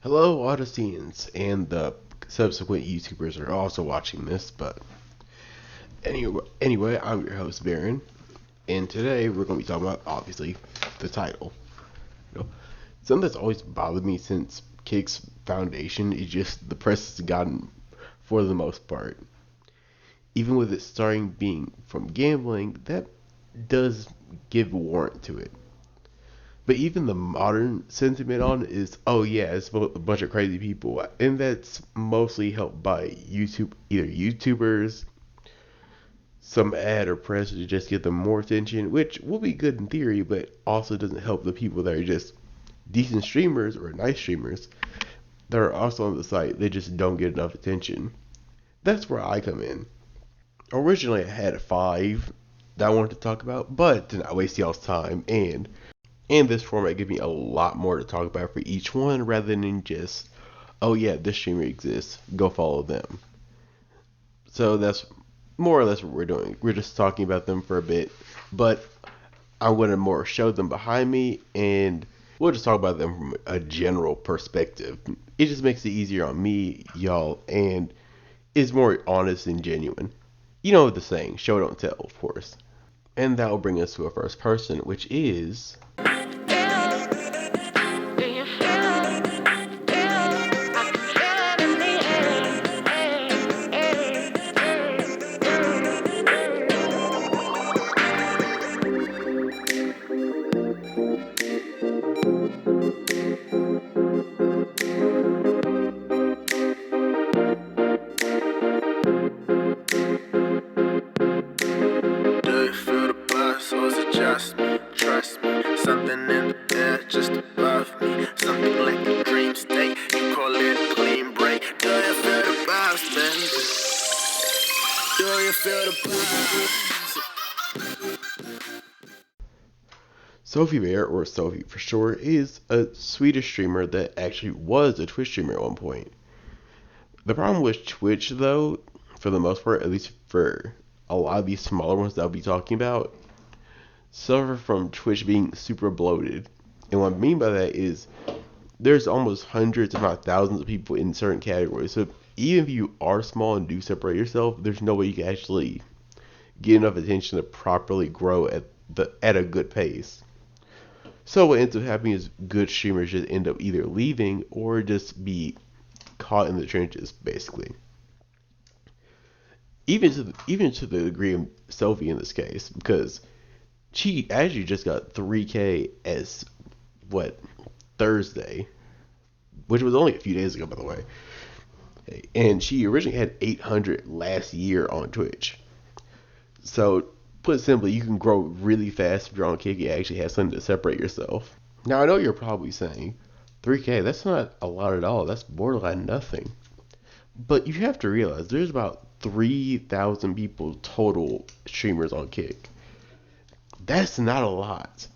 Hello, Odysseans, and the subsequent YouTubers are also watching this. But anyway, I'm your host Baron, and today we're going to be talking about obviously the title. You know, something that's always bothered me since Kick's foundation is just the press has gotten for the most part. Even with it starting being from gambling, that does give warrant to it. But even the modern sentiment on it is, oh yeah, it's a bunch of crazy people, and that's mostly helped by either YouTubers, some ad or press to just get them more attention, which will be good in theory, but also doesn't help the people that are just decent streamers or nice streamers that are also on the site. They just don't get enough attention. That's where I come in. Originally, I had 5 that I wanted to talk about, but did not waste y'all's time, and this format gives me a lot more to talk about for each one rather than just, oh yeah, this streamer exists, go follow them. So that's more or less what we're doing. We're just talking about them for a bit, but I'm going to more show them behind me, and we'll just talk about them from a general perspective. It just makes it easier on me, y'all, and is more honest and genuine. You know the saying, show don't tell, of course. And that will bring us to a first person, which is something in the air just above me. Something like a dream state. You call it a clean break. Do you feel the vibes, baby? Do you feel the vibes? sofibear, or Sophie for short, is a Swedish streamer that actually was a Twitch streamer at one point. The problem with Twitch, though, for the most part, at least for a lot of these smaller ones that I'll be talking about, suffer from Twitch being super bloated. And what I mean by that is there's almost hundreds, if not thousands, of people in certain categories. So even if you are small and do separate yourself, there's no way you can actually get enough attention to properly grow at a good pace. So what ends up happening is good streamers just end up either leaving or just be caught in the trenches, basically. Even to the degree of Sophie in this case, because she actually just got 3K as what, Thursday, which was only a few days ago, by the way. And she originally had 800 last year on Twitch. So, put simply, you can grow really fast if you're on Kick. You actually have something to separate yourself. Now, I know you're probably saying, 3K, that's not a lot at all. That's borderline nothing. But you have to realize there's about 3,000 people total streamers on Kick. That's not a lot.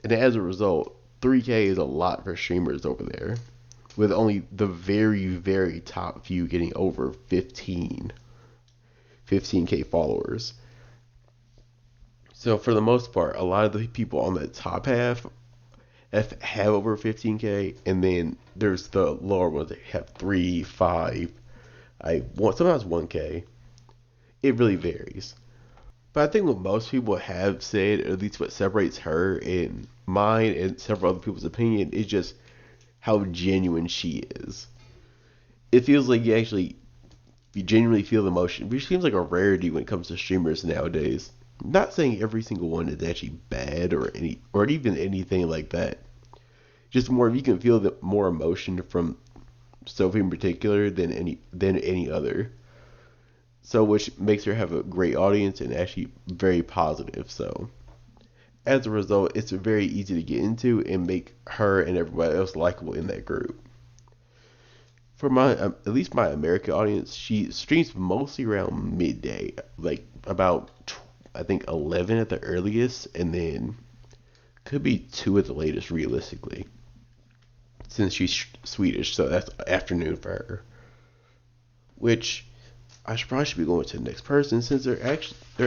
And as a result, 3K is a lot for streamers over there, with only the very, very top few getting over 15K followers. So for the most part, a lot of the people on the top half have over 15K, and then there's the lower ones that have 3, 5, sometimes 1K. It really varies. But I think what most people have said, or at least what separates her and mine and several other people's opinion, is just how genuine she is. It feels like you genuinely feel the emotion, which seems like a rarity when it comes to streamers nowadays. I'm not saying every single one is actually bad or even anything like that. Just more if you can feel the more emotion from Sophie in particular than any other. So which makes her have a great audience and actually very positive. So as a result, it's very easy to get into and make her and everybody else likable in that group. For at least my American audience, she streams mostly around midday, like about I think 11 at the earliest, and then could be 2 at the latest realistically, since she's Swedish, so that's afternoon for her. Which I should be going to the next person since they're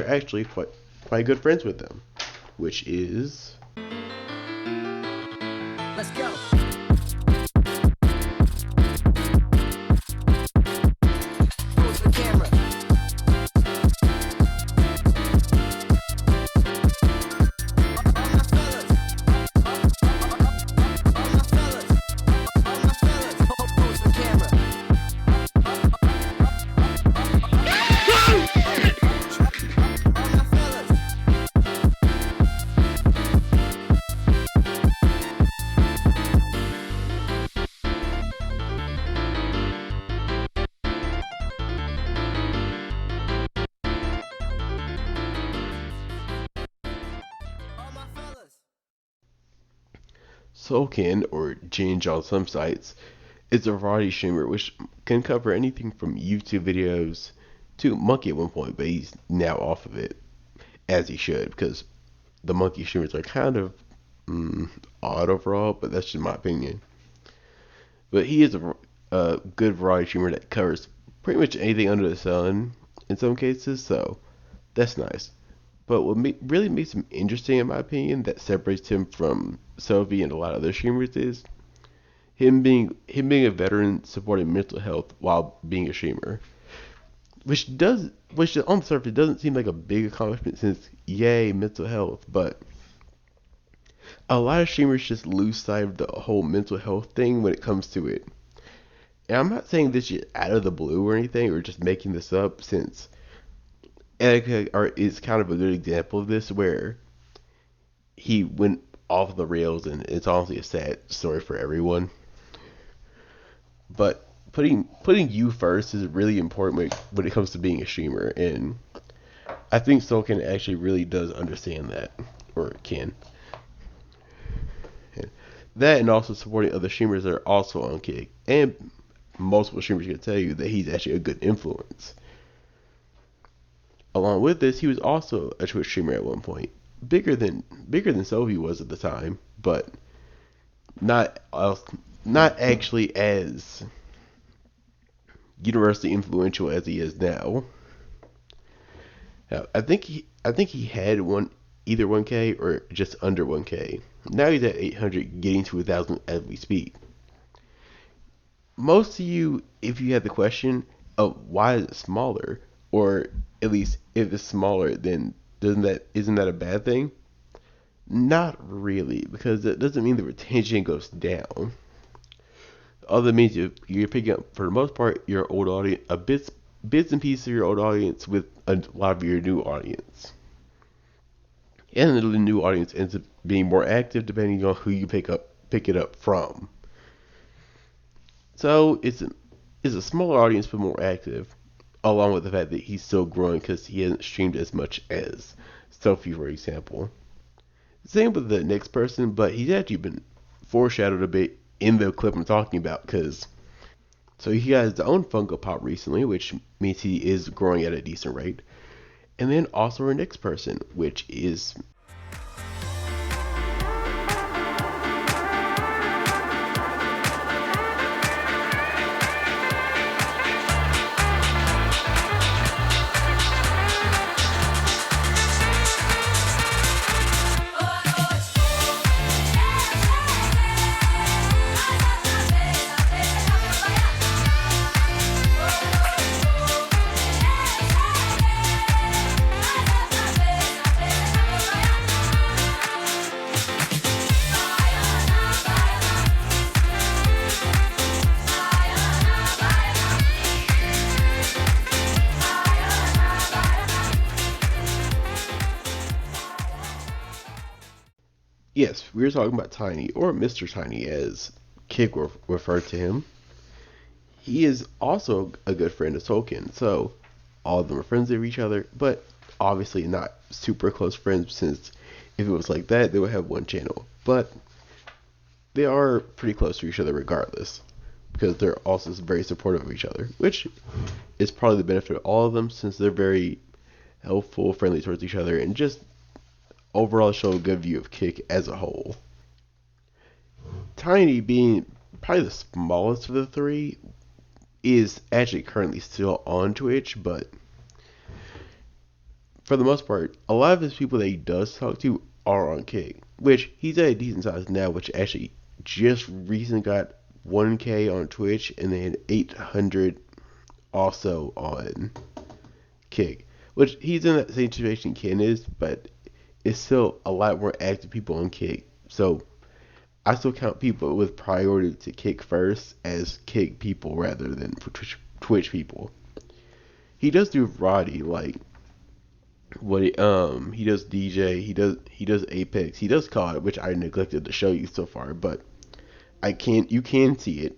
actually quite good friends with them, which is Let's go. soulken, or Ginge on some sites, is a variety streamer which can cover anything from YouTube videos to monkey at one point, but he's now off of it, as he should, because the monkey streamers are kind of odd overall, but that's just my opinion. But he is a good variety streamer that covers pretty much anything under the sun in some cases, so that's nice. But what really makes him interesting, in my opinion, that separates him from Sophie and a lot of other streamers is him being a veteran supporting mental health while being a streamer, which on the surface doesn't seem like a big accomplishment since yay mental health, but a lot of streamers just lose sight of the whole mental health thing when it comes to it. And I'm not saying this just out of the blue or anything, or just making this up, since Erica is kind of a good example of this, where he went off the rails, and it's honestly a sad story for everyone. But putting you first is really important when it comes to being a streamer, and I think soulken actually really does understand that, or can. And that, and also supporting other streamers that are also on Kick, and multiple streamers can tell you that he's actually a good influence. Along with this, he was also a Twitch streamer at one point, bigger than Sophie was at the time, but not actually as universally influential as he is now. Now, I think he had either 1K or just under 1K. Now he's at 800, getting to 1,000 as we speak. Most of you, if you had the question of why is it smaller, or at least if it's smaller, then isn't that a bad thing? Not really, because it doesn't mean the retention goes down. All that means you're picking up, for the most part, your old audience, bits and pieces of your old audience with a lot of your new audience. And the new audience ends up being more active depending on who you pick it up from. So it's a smaller audience but more active, along with the fact that he's still growing because he hasn't streamed as much as Sophie, for example. Same with the next person, but he's actually been foreshadowed a bit in the clip I'm talking about, because so he got his own Funko Pop recently, which means he is growing at a decent rate. And then also our next person, which is yes, we were talking about Tiny, or Mr. Tiny as Kick referred to him. He is also a good friend of soulken, so all of them are friends of each other, but obviously not super close friends, since if it was like that, they would have one channel. But they are pretty close to each other regardless, because they're also very supportive of each other, which is probably the benefit of all of them, since they're very helpful, friendly towards each other, and just overall show a good view of Kick as a whole. Tiny, being probably the smallest of the three, is actually currently still on Twitch, but for the most part, a lot of his people that he does talk to are on Kick, which he's at a decent size now, which actually just recently got 1K on Twitch and then 800 also on Kick, which he's in that same situation Ken is, but it's still a lot more active people on Kick. So I still count people with priority to Kick first as Kick people rather than for Twitch people. He does do variety, like he does DJ, he does Apex, he does COD, which I neglected to show you so far, but you can see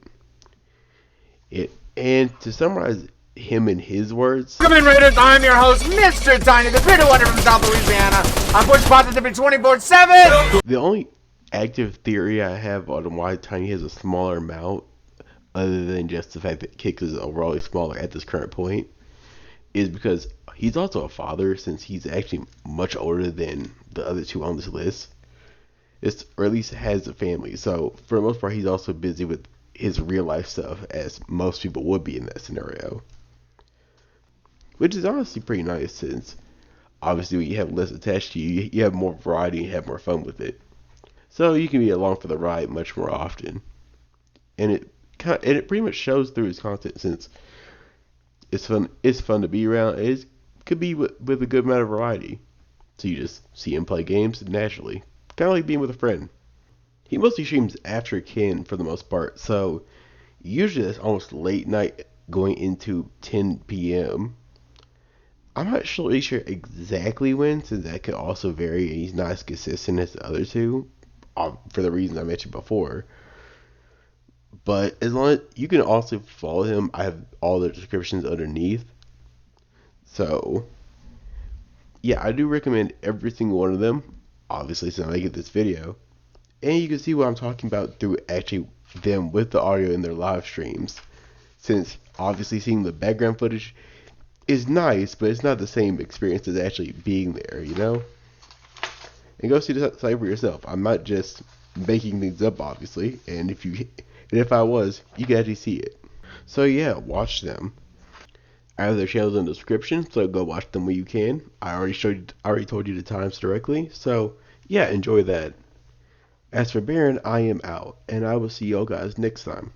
it. And to summarize him in his words, Welcome in, Raiders. I'm your host, Mr. Tiny, the pretty wonder from South Louisiana. I'm push positivity 24/7. the only active theory I have on why Tiny has a smaller mount, other than just the fact that Kix is overall smaller at this current point, is because he's also a father since he's actually much older than the other two on this list. Or at least has a family. So for the most part, he's also busy with his real life stuff, as most people would be in that scenario. Which is honestly pretty nice since obviously when you have less attached to you, you have more variety and have more fun with it. So you can be along for the ride much more often, and it pretty much shows through his content since it's fun. It's fun to be around. It could be with a good amount of variety. So you just see him play games naturally, kind of like being with a friend. He mostly streams after Ken for the most part, so usually that's almost late night going into 10 p.m. I'm not really sure exactly when, since that could also vary, and he's not as consistent as the other two, for the reasons I mentioned before. But as long as you can also follow him, I have all the descriptions underneath. So yeah, I do recommend every single one of them. Obviously, since I get this video, and you can see what I'm talking about through actually them with the audio in their live streams. Since obviously seeing the background footage is nice, but it's not the same experience as actually being there, you know? And go see the site for yourself. I'm not just making things up, obviously, and if I was, you could actually see it. So yeah, watch them. I have their channels in the description, so go watch them when you can. I already told you the times directly, so yeah, enjoy that. As for Baron, I am out, and I will see y'all guys next time.